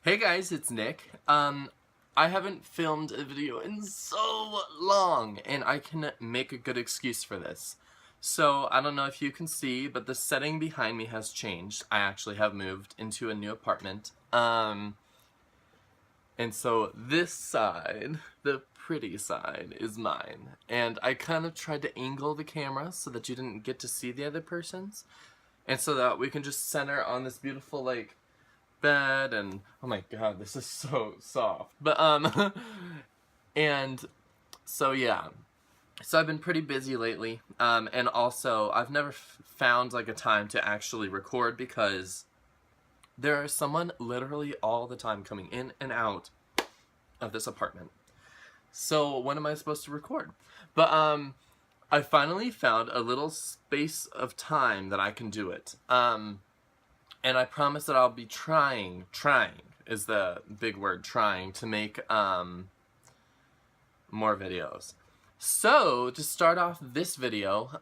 Hey guys, it's Nick. I haven't filmed a video in so long, and I can make a good excuse for this. So, I don't know if you can see, but the setting behind me has changed. I actually have moved into a new apartment. And so this side, the pretty side, is mine. And I kind of tried to angle the camera so that you didn't get to see the other person's. And so that we can just center on this beautiful, like, bed, and oh my god, this is so soft. But and so yeah, so I've been pretty busy lately, and also I've never found like a time to actually record because there is someone literally all the time coming in and out of this apartment. So when am I supposed to record? But I finally found a little space of time that I can do it. And I promise that I'll be trying is the big word, trying to make more videos. So, to start off this video,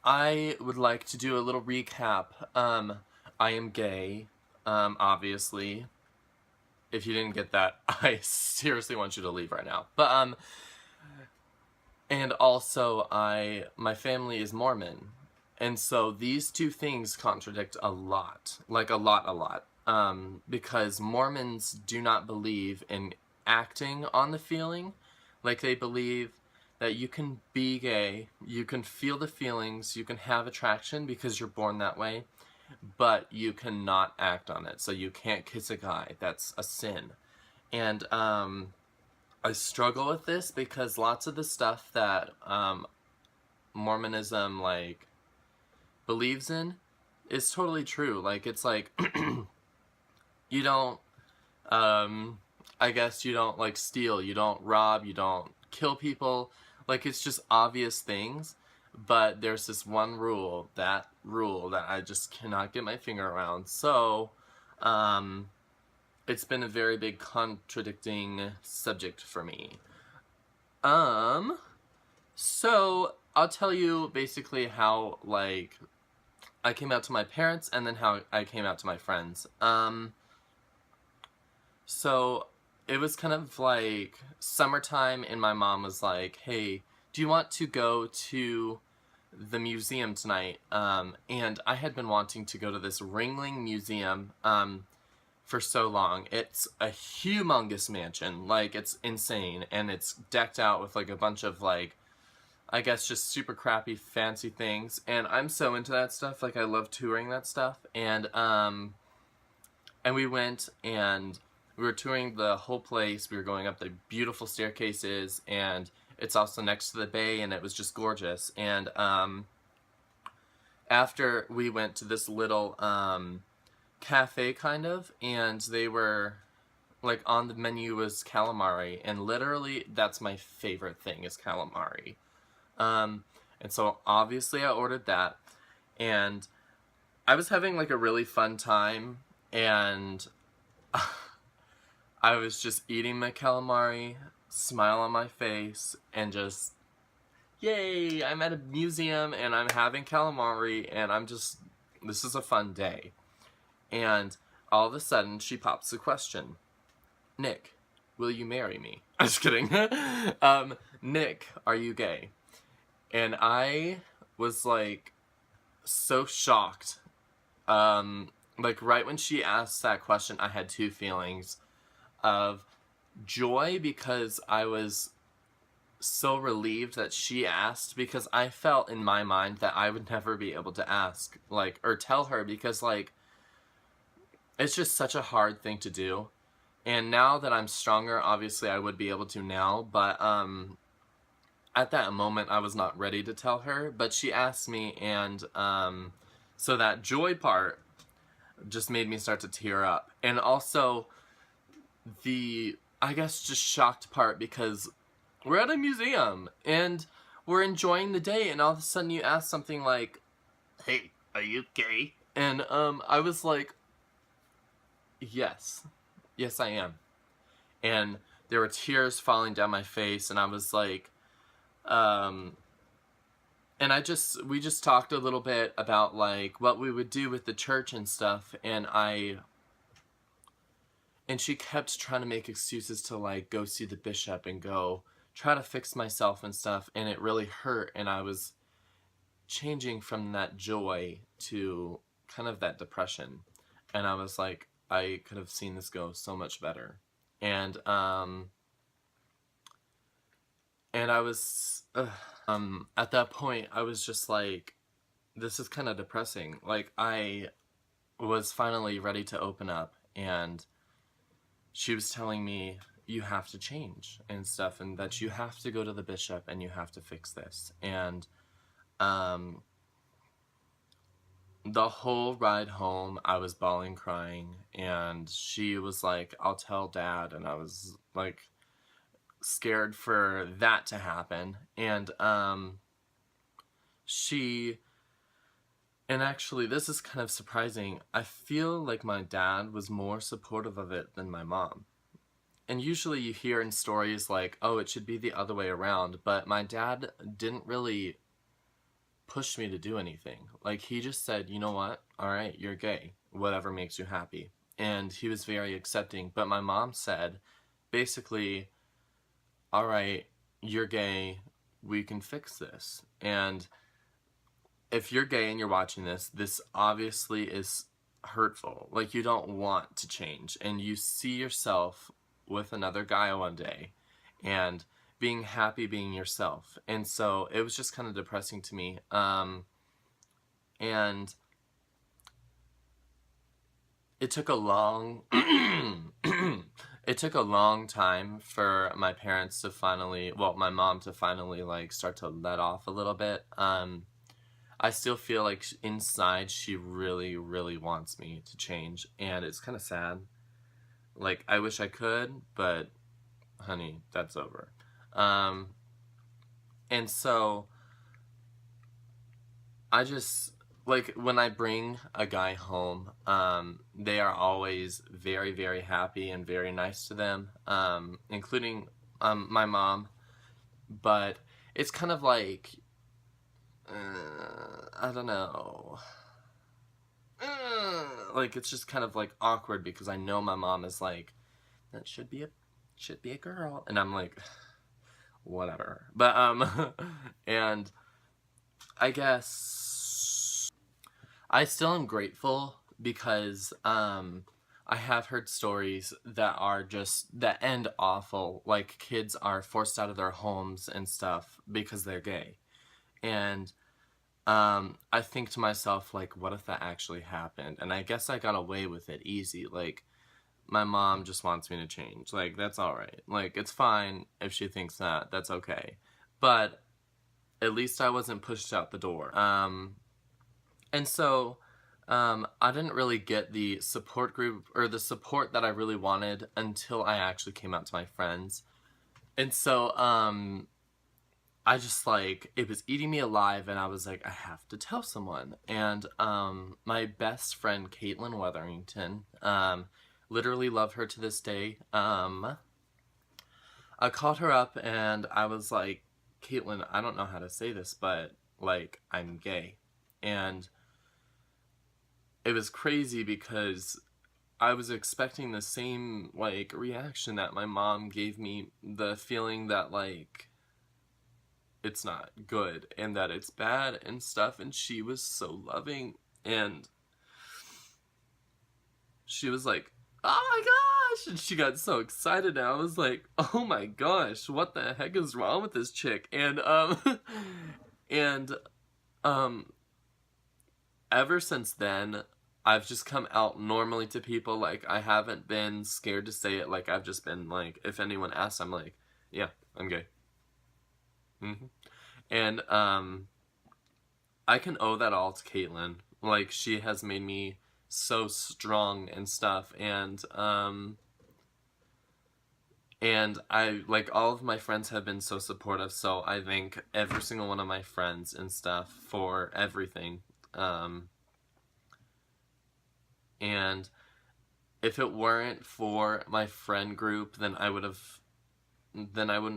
I would like to do a little recap. I am gay, obviously. If you didn't get that, I seriously want you to leave right now. But, and also, my family is Mormon. And so these two things contradict a lot, like a lot, because Mormons do not believe in acting on the feeling. Like, they believe that you can be gay, you can feel the feelings, you can have attraction because you're born that way, but you cannot act on it. So you can't kiss a guy. That's a sin. And I struggle with this because lots of the stuff that Mormonism, like, believes in is totally true. Like, it's like, you don't, I guess you don't, like, steal, you don't rob, you don't kill people. Like, it's just obvious things, but there's this one rule that I just cannot get my finger around. So, it's been a very big contradicting subject for me. So, I'll tell you basically how, like, I came out to my parents, and then how I came out to my friends. So it was kind of like summertime, and my mom was like, hey, do you want to go to the museum tonight? And I had been wanting to go to this Ringling Museum, for so long. It's a humongous mansion, like, it's insane, and it's decked out with, like, a bunch of, like, I guess just super crappy fancy things, and I'm so into that stuff. Like, I love touring that stuff, and we went, and we were touring the whole place. We were going up the beautiful staircases, and it's also next to the bay, and it was just gorgeous. And after we went to this little cafe, kind of, and they were, like, on the menu was calamari, and literally that's my favorite thing, is calamari. And so obviously I ordered that, and I was having, like, a really fun time, and I was just eating my calamari, smile on my face, and just, yay, I'm at a museum, and I'm having calamari, and this is a fun day. And all of a sudden, she pops the question, Nick, will you marry me? I'm just kidding. Nick, are you gay? And I was, like, so shocked. Like, right when she asked that question, I had two feelings of joy, because I was so relieved that she asked, because I felt in my mind that I would never be able to ask, like, or tell her, because, like, it's just such a hard thing to do. And now that I'm stronger, obviously I would be able to now, but, at that moment, I was not ready to tell her, but she asked me, and so that joy part just made me start to tear up. And also, the, I guess, just shocked part, because we're at a museum, and we're enjoying the day, and all of a sudden you ask something like, hey, are you gay? And I was like, yes, I am. And there were tears falling down my face, and I was like, and we just talked a little bit about, like, what we would do with the church and stuff, and I And she kept trying to make excuses to like go see the bishop and go try to fix myself and stuff, and it really hurt, and I was changing from that joy to kind of that depression. And I was like, I could have seen this go so much better. And I was at that point I was just like, this is kind of depressing. Like, I was finally ready to open up, and she was telling me, you have to change and stuff, and that you have to go to the bishop and you have to fix this. And the whole ride home I was bawling, crying, and she was like, I'll tell Dad. And I was like scared for that to happen. And and actually, this is kind of surprising. I feel like my dad was more supportive of it than my mom. And usually you hear in stories like, oh, it should be the other way around. But my dad didn't really push me to do anything. Like, he just said, you know what? All right, you're gay. Whatever makes you happy. And he was very accepting. But my mom said, basically, all right, you're gay. We can fix this. And if you're gay and you're watching this, this obviously is hurtful. Like, you don't want to change, and you see yourself with another guy one day and being happy being yourself. And so it was just kind of depressing to me. And it took a long it took a long time for my parents to finally, well, my mom to finally like start to let off a little bit. I still feel like inside she really, really wants me to change, and it's kind of sad. Like, I wish I could, but honey, that's over. And so I just, like, when I bring a guy home, they are always very, very happy and very nice to them, including my mom. But it's kind of like, I don't know. Like, it's just kind of like awkward because I know my mom is like, that should be a girl, and I'm like, whatever. But and I guess I still am grateful because I have heard stories that are just, that end awful. Like, kids are forced out of their homes and stuff because they're gay. And I think to myself, like, what if that actually happened? And I guess I got away with it easy. Like, my mom just wants me to change. Like, that's alright. Like, it's fine if she thinks that. That's okay. But at least I wasn't pushed out the door. And so, I didn't really get the support group, or the support that I really wanted, until I actually came out to my friends. And so, I just, like, it was eating me alive, and I was like, I have to tell someone. And my best friend, Caitlin Weatherington, literally love her to this day. I called her up, and I was like, Caitlin, I don't know how to say this, but, like, I'm gay. And it was crazy because I was expecting the same, like, reaction that my mom gave me, the feeling that, like, it's not good and that it's bad and stuff. And she was so loving, and she was like, oh my gosh, and she got so excited, and I was like, oh my gosh, what the heck is wrong with this chick? And and ever since then, I've just come out normally to people. Like, I haven't been scared to say it. Like, I've just been like, if anyone asks, I'm like, yeah, I'm gay. And I can owe that all to Caitlin. Like, she has made me so strong and stuff. And I, like, all of my friends have been so supportive. So I thank every single one of my friends and stuff for everything. And if it weren't for my friend group, then I wouldn't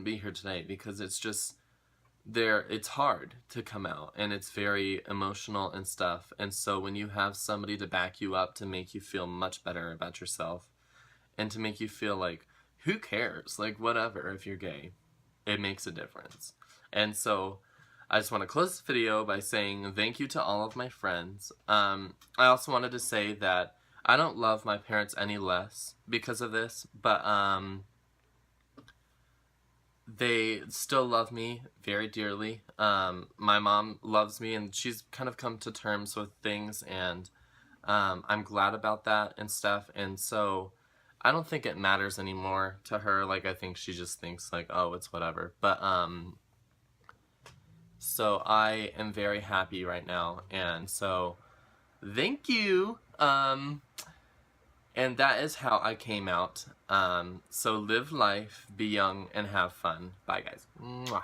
be here today, because it's just, it's hard to come out, and it's very emotional and stuff. And so when you have somebody to back you up, to make you feel much better about yourself, and to make you feel like, who cares? Like, whatever, if you're gay. It makes a difference. And so, I just want to close this video by saying thank you to all of my friends. I also wanted to say that I don't love my parents any less because of this, but they still love me very dearly. My mom loves me, and she's kind of come to terms with things, and I'm glad about that and stuff. And so I don't think it matters anymore to her. Like, I think she just thinks like, oh, it's whatever. But so I am very happy right now, and so thank you. And that is how I came out. So live life, be young, and have fun. Bye, guys. Mwah.